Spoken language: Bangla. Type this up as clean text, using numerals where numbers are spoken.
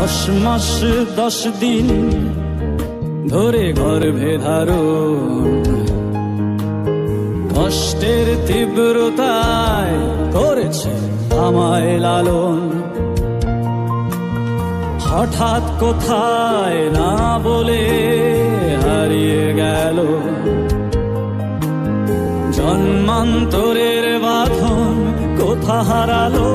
10 মাস 10 দিন ধরে গর্ভে ধারণ, কষ্টের তীব্রতায় করেছে আমায় লালন। হঠাৎ কোথায় না বলে হারিয়ে গেল, জন্মান্তরের বাঁধন কোথা হারালো।